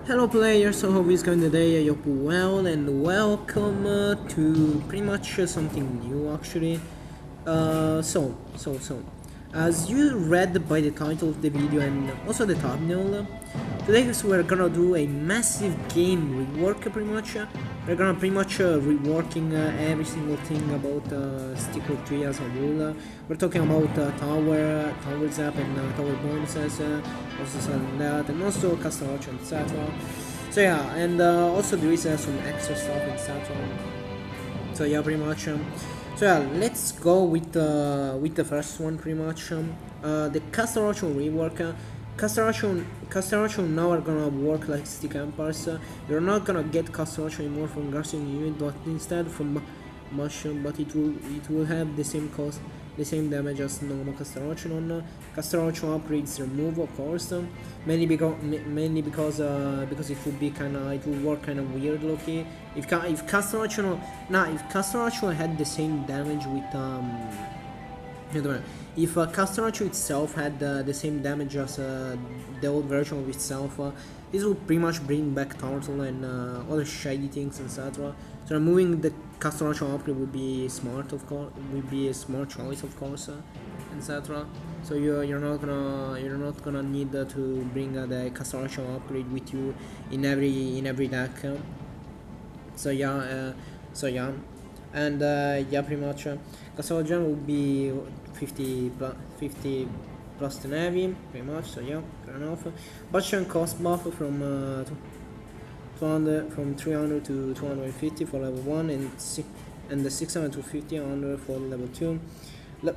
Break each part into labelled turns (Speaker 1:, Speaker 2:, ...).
Speaker 1: Hello players, so how is going today? I hope well and welcome to pretty much something new actually. So, as you read by the title of the video and also the thumbnail, today we're gonna do a massive game rework pretty much. We're gonna pretty much reworking every single thing about Sticker Tree as a whole. We're talking about towers up and tower bonuses, also selling that, and also custom options, etc. So yeah, and also there is some extra stuff, etc. So yeah, pretty much. So yeah, let's go with the first one pretty much. The Castellation rework. Castellation now are gonna work like stick empires. You're not gonna get Castellation anymore from Garcia unit, but instead from mushroom. But it will have the same cost, the same damage as normal Castellation. On Castellation upgrades remove, of course, mainly because it would be it will work kind of weird, okay. If Castellation had the same damage with if Castellation itself had the same damage as the old version of itself, this would pretty much bring back Turtle and other shady things, etc. So removing the Castellation upgrade would be smart, of course. Would be a smart choice, of course, etc. So you're not gonna need to bring the Castellation upgrade with you in every deck. So yeah, and yeah, pretty much. Castle Gem will be 50 plus the Navy, pretty much. So yeah, fair enough. Butcher cost buff from 300 to 250 for level 1 and the 600 to 50 for level 2.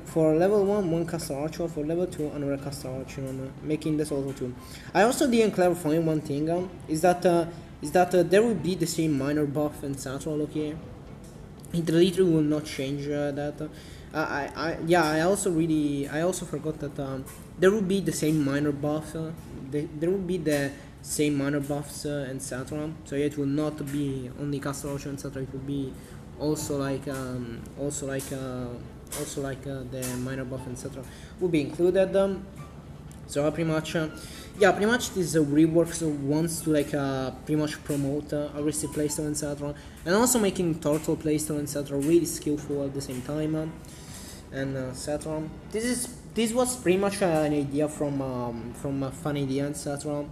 Speaker 1: For level 1 Castle Archer, for level 2 another Castle Archer, making this also 2. I also didn't clarify one thing, is that there will be the same minor buff and Central, okay? It literally will not change that. I also forgot that there will be the same minor buff. There will be the same minor buffs and etc. So yeah, it will not be only Castle Ocean etc. It will be also like the minor buff etc. will be included. So pretty much this reworks wants to pretty much promote aggressive playstyle etc. and also making turtle playstyle etc. really skillful at the same time, and etc. This was pretty much an idea from a fun idea etc.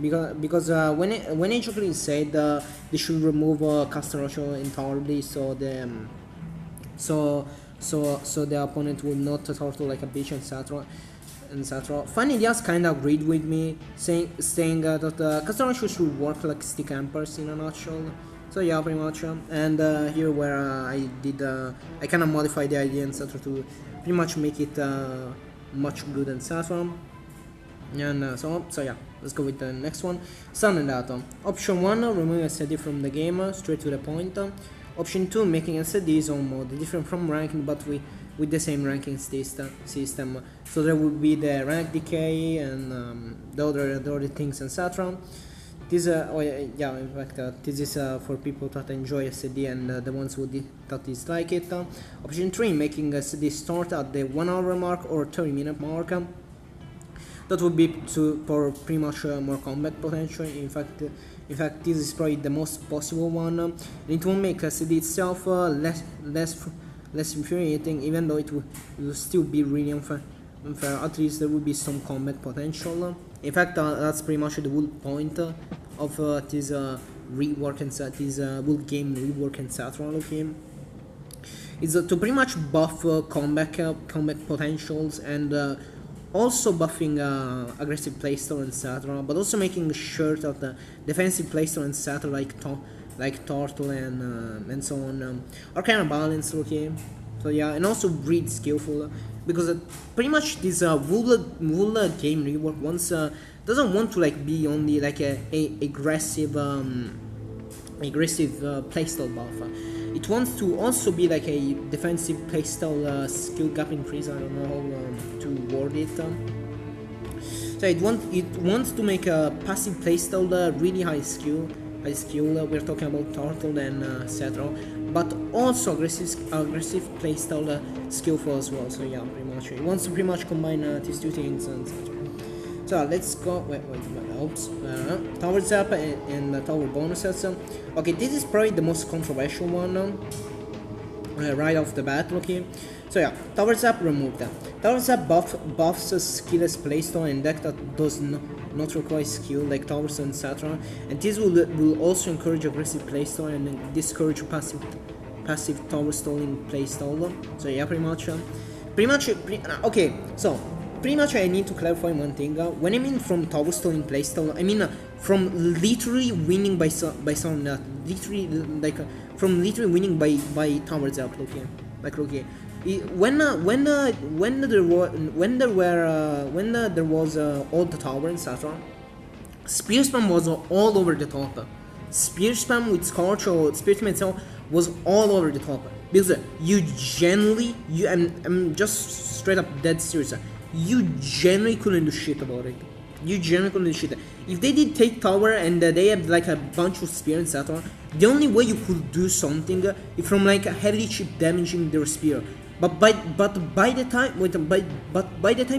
Speaker 1: Because when Age said they should remove Castellation entirely, so the opponent will not turtle like a bitch etc. Fun Ideas kinda agreed with me, saying that Castellation should work like stick empires in a nutshell. So yeah, pretty much. And here where I kinda modified the idea etc. to pretty much make it much good and etc. And so yeah, let's go with the next one. Sun and Atom. Option 1, removing SD from the game, straight to the point. Option 2, making SD its own mode, different from ranking but with the same ranking system. So there would be the rank decay and the other things, etc. This in fact this is for people that enjoy SD and the ones that dislike it. Option 3, making SD start at the 1 hour mark or 30-minute mark. That would be for pretty much more combat potential. In fact, this is probably the most possible one. It will make SD itself less infuriating, even though it will still be really unfair. At least there will be some combat potential. In fact, that's pretty much the whole point of this rework and this whole game rework and etc. Okay, is to pretty much buff combat potentials and also buffing aggressive playstyle etc. But also making sure that the defensive playstyle etc. like Turtle and so on are kind of balanced, okay. So yeah, and also breed skillful, because pretty much this whole game rework doesn't want to be only a aggressive playstyle buff. It wants to also be a defensive playstyle skill gap increase. I don't know how to word it. So it wants to make a passive playstyle really high skill. We're talking about Turtle and etc. But also aggressive playstyle skillful as well. So yeah, pretty much it wants to pretty much combine these two things and etc. So let's go. Wait, oops. Tower zap and tower bonuses. Okay, this is probably the most controversial one. Right off the bat, okay. So yeah, tower zap removed that. Tower zap buffs a skillless playstyle and deck that does not require skill like towers and etc. And this will also encourage aggressive playstyle and discourage passive tower stalling playstyle. So yeah, okay. So pretty much I need to clarify one thing. When I mean from tower stalling playstyle, I mean from literally winning by some literally like from literally winning by tower zap, okay, like okay. When there was all the tower and etc. Spear spam was all over the top. Spear spam with Scorch or Spear spam itself was all over the top because I'm just straight up dead serious. You genuinely couldn't do shit about it. You genuinely couldn't do shit. If they did take tower and they have like a bunch of spear and etc., the only way you could do something is from like heavily chip damaging their spear. But by the time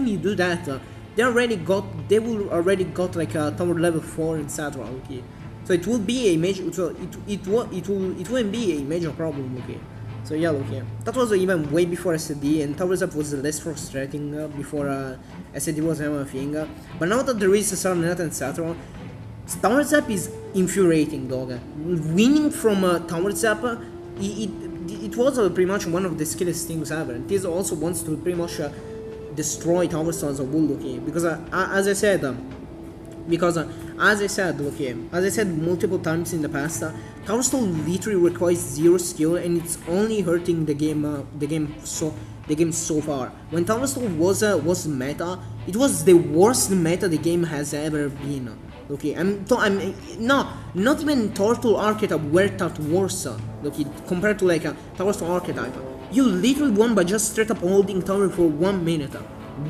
Speaker 1: you do that, they will already got like a tower level 4 etc. Okay, so it will be a major it won't be a major problem. Okay, so yeah, okay, that was even way before SD, and tower zap was less frustrating before SD was even a thing. But now that there is a Sarnet and etc., tower zap is infuriating, dog. Winning from tower zap, it was pretty much one of the skillest things ever. And this also wants to pretty much destroy tower stalls of wool, okay? Because as I said, as I said multiple times in the past, tower stall literally requires zero skill, and it's only hurting the game so far. When tower stall was meta, it was the worst meta the game has ever been. Okay, not even Turtle archetype were that worse. Okay, compared to like a tower stall archetype, you literally won by just straight up holding tower for 1 minute.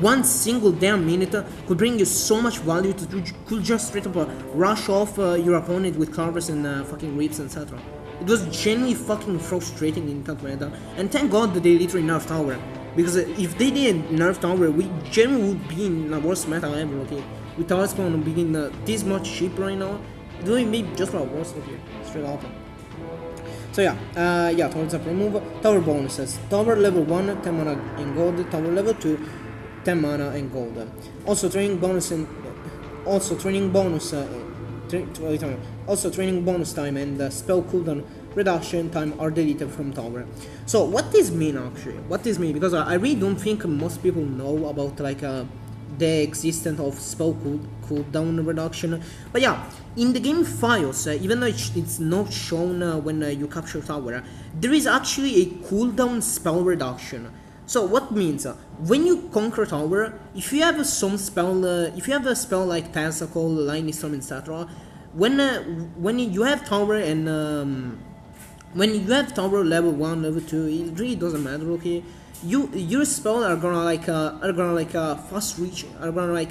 Speaker 1: One single damn minute could bring you so much value that you could just straight up rush off your opponent with carvers and fucking reaps, etc. It was genuinely fucking frustrating in that meta, and thank god that they literally nerfed tower, because if they didn't nerf tower, we genuinely would be in the worst meta ever. Okay, with tower spawn being this much cheap right now, it would be just about worse. Okay, straight up. So yeah, tower zap remove, tower bonuses, tower level 1 10 mana in gold, tower level 2 10 mana and gold. Also training bonus time and spell cooldown reduction time are deleted from tower. So what this mean actually? What this mean? Because I really don't think most people know about like the existence of spell cooldown reduction. But yeah, in the game files, even though it's not shown when you capture tower, there is actually a cooldown spell reduction. So what means when you conquer tower, if you have some spell, if you have a spell like Tentacle, Lightning Storm, etc., when you have tower and when you have tower level 1, level 2, it really doesn't matter. Okay, your spell are gonna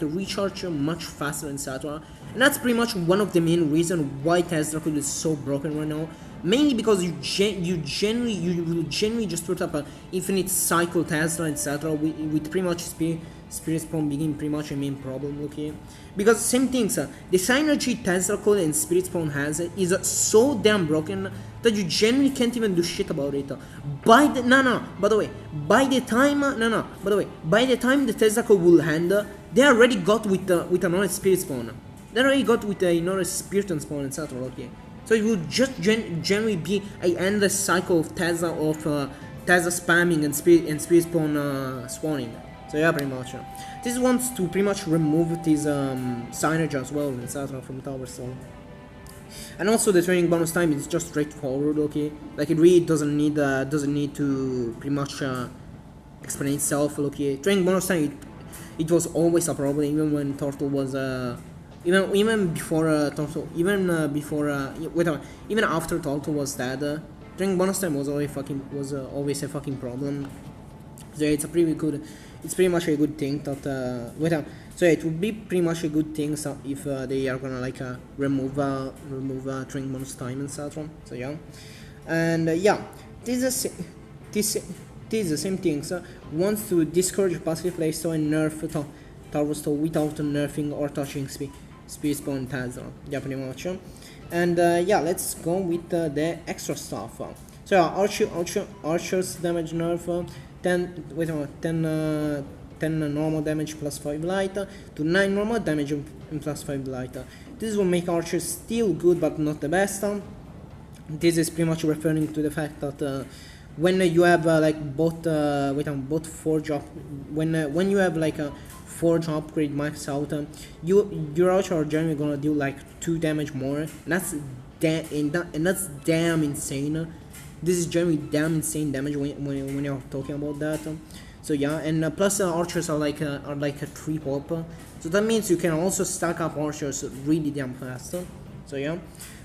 Speaker 1: recharge much faster, etc. And that's pretty much one of the main reasons why Tentacle is so broken right now. Mainly because you will generally just put up an infinite cycle Tesla, etc. with pretty much Spirit Spawn being pretty much a main problem, okay? Because same things, the synergy Tentacle and Spirit Spawn has is so damn broken that you generally can't even do shit about it. By the time the Tentacle will hand, they already got with another Spirit Spawn. They already got with another Spirit Spawn, etc. Okay. So it will just generally be an endless cycle of Tesla spamming and Spirit Spawn spawning. So yeah, pretty much. This wants to pretty much remove this signage as well, etc. from tower stall. And also the training bonus time is just straightforward. Okay, like it really doesn't need to pretty much explain itself. Okay, training bonus time it was always a problem, even when Turtle was even before Turtle, even after Turtle was dead, training bonus time was always a fucking problem. So it's pretty much a good thing that so it would be pretty much a good thing if they are gonna like remove training bonus time and etc. So yeah, and yeah, this is the same thing. So wants to discourage passive playstyle and nerf without nerfing or touching speed spawn tags. Yeah, pretty much. And yeah, let's go with the extra stuff. So archers damage nerf, 10 normal damage plus 5 light to 9 normal damage and plus 5 light. This will make archers still good but not the best. This is pretty much referring to the fact that when you have like both forge up, when you have like a forge upgrade max out, your archer are generally gonna do like 2 damage more, and that's damn insane. This is generally damn insane damage when you're talking about that. So yeah, and plus archers are like a 3 pop, so that means you can also stack up archers really damn fast. So yeah,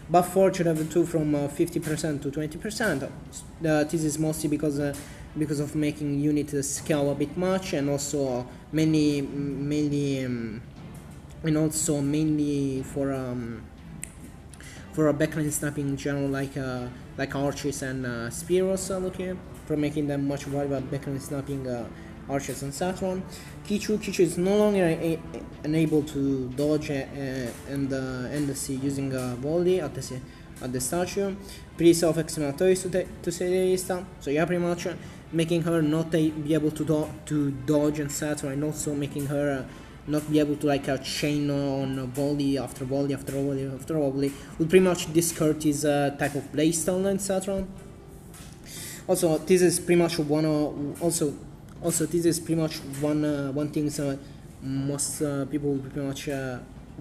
Speaker 1: buff forge level 2 from 50% to 20%. This is mostly because of making unit scale a bit much, and also mainly for a backline sniping in general, like archers and spears, okay, for making them much valuable backline sniping archers and Saturn. Kichu is no longer unable to dodge and see using volley at the statue. Pretty self-explanatory to say the least. So yeah, pretty much making her not be able to dodge and Saturn, and also making her not be able to like chain on volley after volley after volley after volley would pretty much discourteous type of playstyle in Saturn. Also, this is pretty much one thing most people will pretty much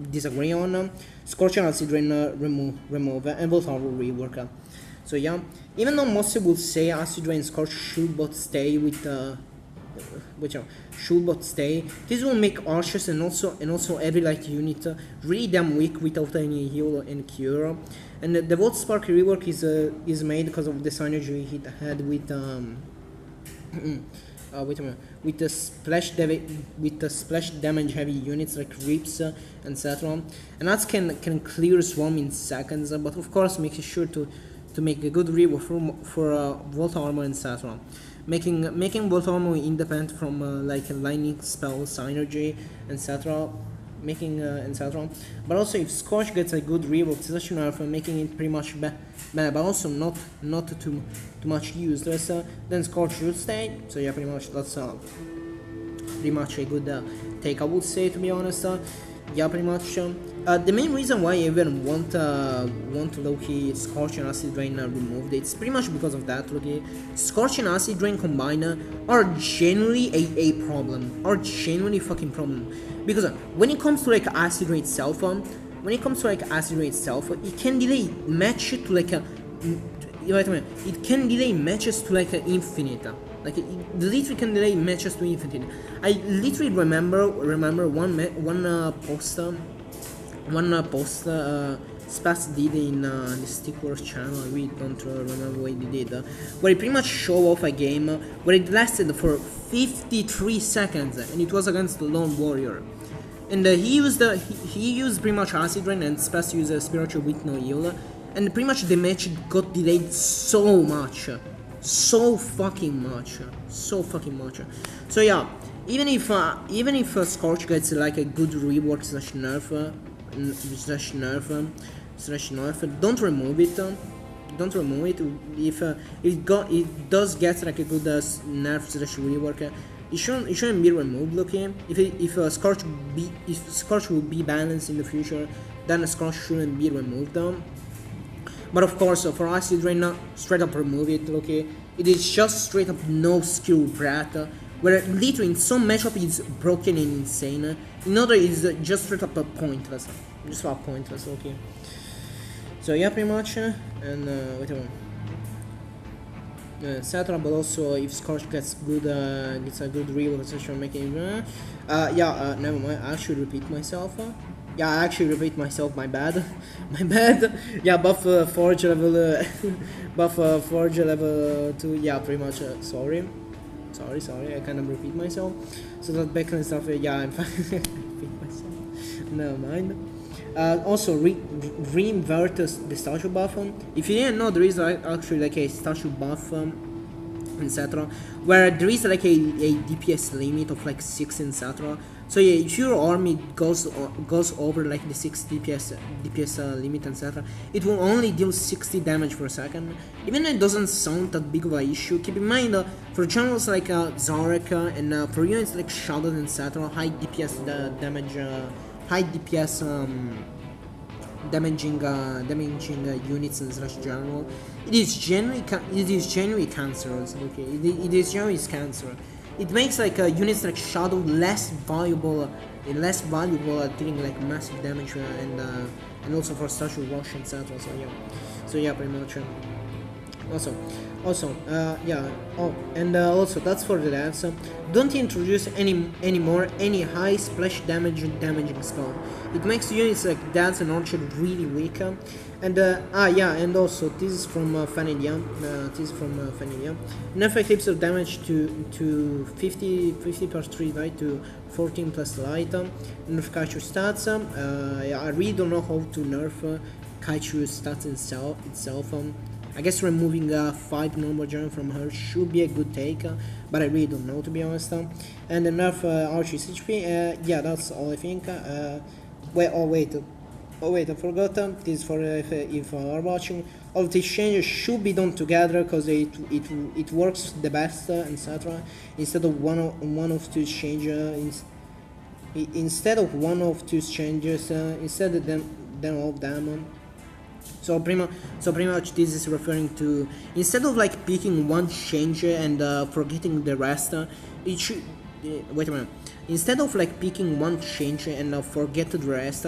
Speaker 1: disagree on. Scorch and Acid Rain remove and both are rework. So yeah, even though most people say Acid Rain and Scorch should both stay with this will make archers and also every light unit really damn weak without any heal and cure. And the Volt Spark rework is made because of the synergy he had with with the splash damage heavy units like Rips and Saturn, and that can clear Swarm in seconds, but of course making sure to make a good rework for Volt Armor and Saturn. Making Volt Armor independent from like lightning spell synergy and Saturn, but also if Scorch gets a good rework session for making it pretty much bad, but also not too much useless, then Scorch should stay. So yeah, pretty much that's pretty much a good take, I would say, to be honest. Yeah, pretty much. The main reason why I even want Loki Scorch and Acid Rain removed, it's pretty much because of that. Loki Scorch and Acid Rain combined are genuinely a problem, are genuinely fucking problem. Because when it comes to like Acid Rain itself, it can delay match to like a, it can delay matches to like an infinite. Like it literally can delay matches to infinite. I literally remember one post Spaz did in the Stickwars channel. I really don't remember what he did, where he pretty much showed off a game where it lasted for 53 seconds, and it was against the Lone Warrior. And he used pretty much Acid Rain, and Spaz used a Spiritual with no heal, and pretty much the match got delayed so much. So fucking much. So yeah, even if Scorch gets like a good rework slash nerf, don't remove it. Don't remove it. If it does get like a good nerf slash rework, it shouldn't be removed. Okay, if Scorch will be balanced in the future, then Scorch shouldn't be removed. But of course, for Acid Rain, straight up remove it, okay? It is just straight up no skill brat, where literally in some matchup it's broken and insane, in other it's just straight up pointless. Okay? So yeah, pretty much, and wait a moment. Saturn, but also if Scorch gets a good real session making, never mind, I should repeat myself. Yeah, I actually repeat myself. My bad. Yeah, buff forge level, forge level 2. Yeah, pretty much. Sorry. I kind of repeat myself. So that backline stuff. Yeah, I'm fine. Repeat myself. Never mind. Also, reinvert the statue buff. If you didn't know, there is actually like a statue buff, etc., where there is like a DPS limit of like 6 in Satra. So yeah, if your army goes over like the 60 DPS limit, etc., it will only deal 60 damage per second. Even though it doesn't sound that big of an issue, keep in mind for generals like Zarek and for units like Shadow, etc., high DPS damage, high DPS damaging units and slash general, it is generally cancerous. Okay, it is generally cancer. It makes like units like Shadow less valuable at dealing like massive damage and also for social rush, etc. So yeah, pretty much. Also, yeah. Oh, and also that's for the devs. Don't introduce any high splash damaging spell. It makes units like Dance and Archer really weak. And yeah, and also this is from Vanilla. Nerf eclipse of damage to 50 plus 3 light to 14 plus light. Nerf Kaichu stats. Yeah, I really don't know how to nerf Kaichu stats itself. I guess removing 5 normal gem from her should be a good take, but I really don't know, to be honest. And the nerf Archie's HP, yeah, that's all I think. Wait, I forgot. This is for if you are watching. All these changes should be done together because it works the best, etc. Instead of one of two changes, instead of then all of them. So pretty much this is referring to, instead of like picking one change and forgetting the rest, it should wait a minute. Instead of like picking one change and forget the rest,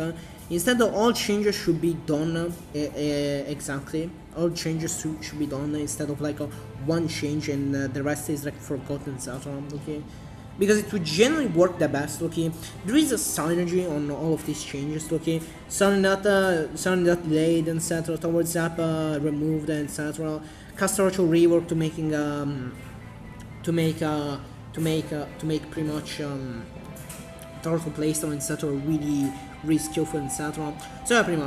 Speaker 1: instead of all changes should be done exactly. All changes should be done instead of like one change and the rest is like forgotten, etc. Okay. Because it would generally work the best. Okay, there is a synergy on all of these changes. Okay, suddenly that delayed, etc. Towards Zap removed, etc. Castracho rework to making to make pretty much turtle playstyle, etc. really skillful, etc. So yeah, pretty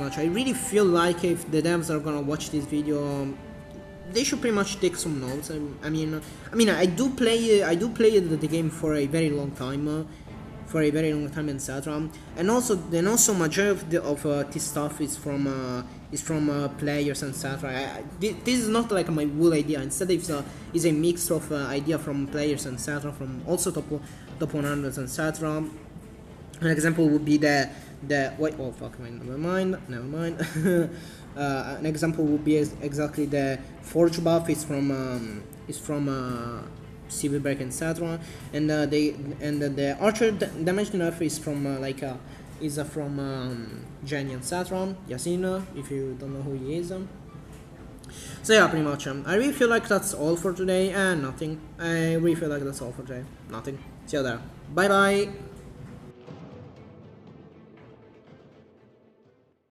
Speaker 1: much. I really feel like if the devs are gonna watch this video, they should pretty much take some notes. I mean, I do play the game for a very long time, etc. And also majority of this stuff is from players, etc. This is not like my whole idea. Instead, it's a mix of idea from players, etc. From also top 100s, etc. An example would be the wait, oh fuck, never mind. An example would be exactly the Forge buff is from Civil Break, etc. And the Archer damage nerf is from from Jenny, etc. Yasin, if you don't know who he is. So yeah, pretty much. I really feel like that's all for today, and nothing. I really feel like that's all for today. Nothing. See you there. Bye bye.